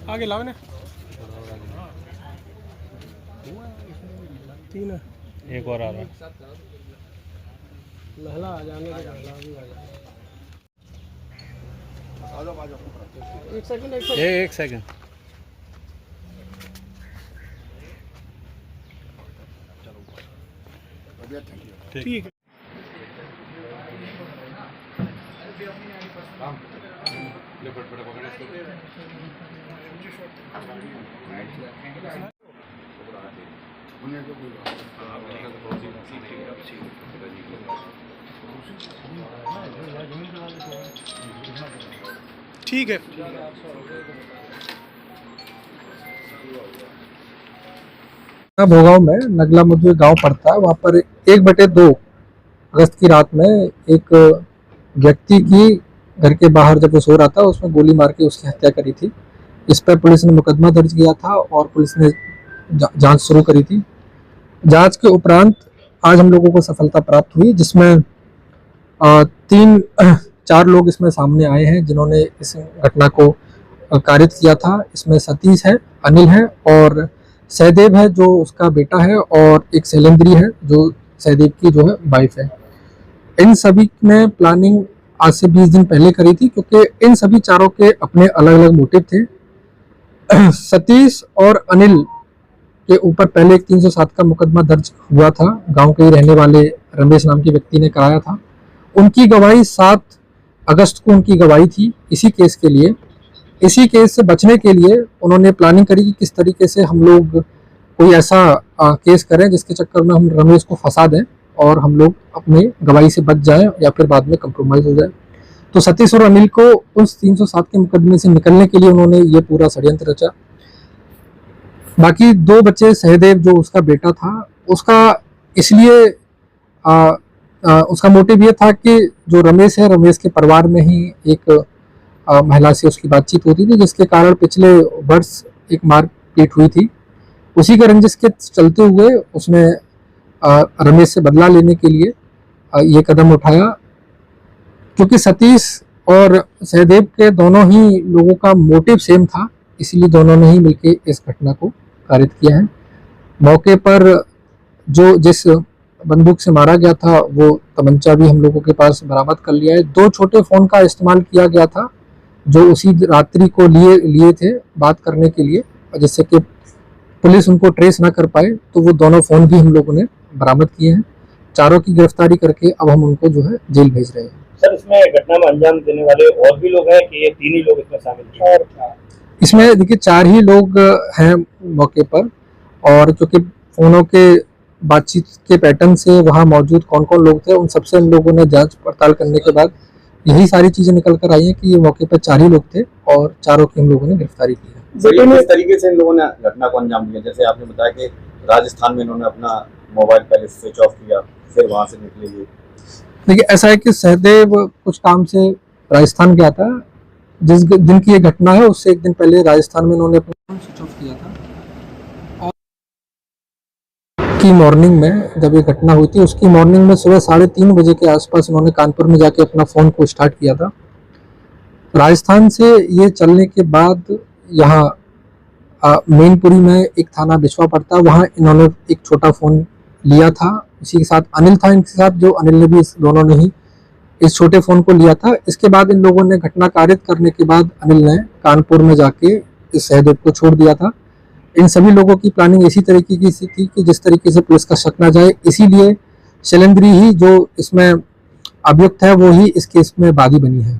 आगे लाओ ना। 3 है। एक और आ रहा है। लहला आ जाने दो, लहला भी आ जाए। एक सेकंड एक सेकंड। ठीक है। ठीक है। भोगांव में नगला मधु गांव पड़ता है, वहाँ पर 1/2 अगस्त की रात में एक व्यक्ति की घर के बाहर जब वो सो रहा था उसमें गोली मार के उसकी हत्या करी थी। इस पर पुलिस ने मुकदमा दर्ज किया था और पुलिस ने जांच शुरू करी थी। जांच के उपरांत आज हम लोगों को सफलता प्राप्त हुई, जिसमें 4 लोग इसमें सामने आए हैं जिन्होंने इस घटना को कारित किया था। इसमें सतीश है, अनिल है और सहदेव है जो उसका बेटा है, और एक शैलेंद्री है जो सहदेव की जो है वाइफ है। इन सभी ने प्लानिंग आज से 20 दिन पहले करी थी, क्योंकि इन सभी चारों के अपने अलग अलग मोटिव थे। सतीश और अनिल के ऊपर पहले एक 307 का मुकदमा दर्ज हुआ था, गांव के ही रहने वाले रमेश नाम के व्यक्ति ने कराया था। उनकी गवाही 7 अगस्त को उनकी गवाही थी इसी केस के लिए। इसी केस से बचने के लिए उन्होंने प्लानिंग करी कि किस तरीके से हम लोग कोई ऐसा केस करें जिसके चक्कर में हम रमेश को फंसा दें और हम लोग अपने गवाही से बच जाएं या फिर बाद में कंप्रोमाइज हो जाए। तो सतीश और अनिल को उस 307 के मुकदमे से निकलने के लिए उन्होंने ये पूरा षड्यंत्र रचा। बाकी 2 बच्चे, सहदेव जो उसका बेटा था, उसका इसलिए उसका मोटिव ये था कि जो रमेश है, रमेश के परिवार में ही एक महिला से उसकी बातचीत होती थी, जिसके कारण पिछले वर्ष एक मारपीट हुई थी। उसी के रंजिश के चलते हुए उसने रमेश से बदला लेने के लिए ये कदम उठाया। क्योंकि सतीश और सहदेव के दोनों ही लोगों का मोटिव सेम था, इसलिए दोनों ने ही मिलकर इस घटना को कारित किया है। मौके पर जो जिस बंदूक से मारा गया था वो तमंचा भी हम लोगों के पास बरामद कर लिया है। 2 छोटे फोन का इस्तेमाल किया गया था जो उसी रात्रि को लिए थे बात करने के लिए, जिससे कि पुलिस उनको ट्रेस ना कर पाए। तो वो दोनों फोन भी हम लोगों ने बरामद किए हैं। चारों की गिरफ्तारी करके अब हम उनको जो है जेल भेज रहे हैं। सर, इसमें घटना में अंजाम देने वाले और भी लोग हैं कि ये 3 ही लोग इसमें शामिल हैं? इसमें देखिए 4 ही लोग हैं मौके पर, और क्योंकि फोनों के बातचीत के पैटर्न से वहाँ मौजूद कौन कौन लोग थे उन सबसे हम लोगों ने जांच पड़ताल करने के बाद यही सारी चीजें निकल कर आई हैं कि ये मौके पर 4 ही लोग थे और चारों की हम लोगों ने गिरफ्तारी की है। किस तरीके से इन लोगों ने घटना को अंजाम दिया? जैसे आपने बताया कि राजस्थान में इन्होंने अपना मोबाइल पहले स्विच ऑफ किया, फिर वहां से निकले। देखिए ऐसा है कि सहदेव कुछ काम से राजस्थान गया था। जिस दिन की ये घटना है उससे एक दिन पहले राजस्थान में इन्होंने अपना फोन स्विच ऑफ किया था, और की मॉर्निंग में जब ये घटना हुई थी उसकी मॉर्निंग में सुबह 3:30 बजे के आसपास इन्होंने कानपुर में जाके अपना फ़ोन को स्टार्ट किया था। राजस्थान से ये चलने के बाद यहाँ मैनपुरी में एक थाना बिछवा पड़ता है, वहाँ इन्होंने एक छोटा फ़ोन लिया था। इसी के साथ अनिल था इनके साथ, जो अनिल ने भी दोनों ने ही इस छोटे फ़ोन को लिया था। इसके बाद इन लोगों ने घटना कारित करने के बाद अनिल ने कानपुर में जाके इस सहदेव को छोड़ दिया था। इन सभी लोगों की प्लानिंग इसी तरीके की थी कि जिस तरीके से पुलिस का शक ना जाए, इसीलिए शैलेंद्री ही जो इसमें अभियुक्त है वो ही इस केस में बागी बनी है।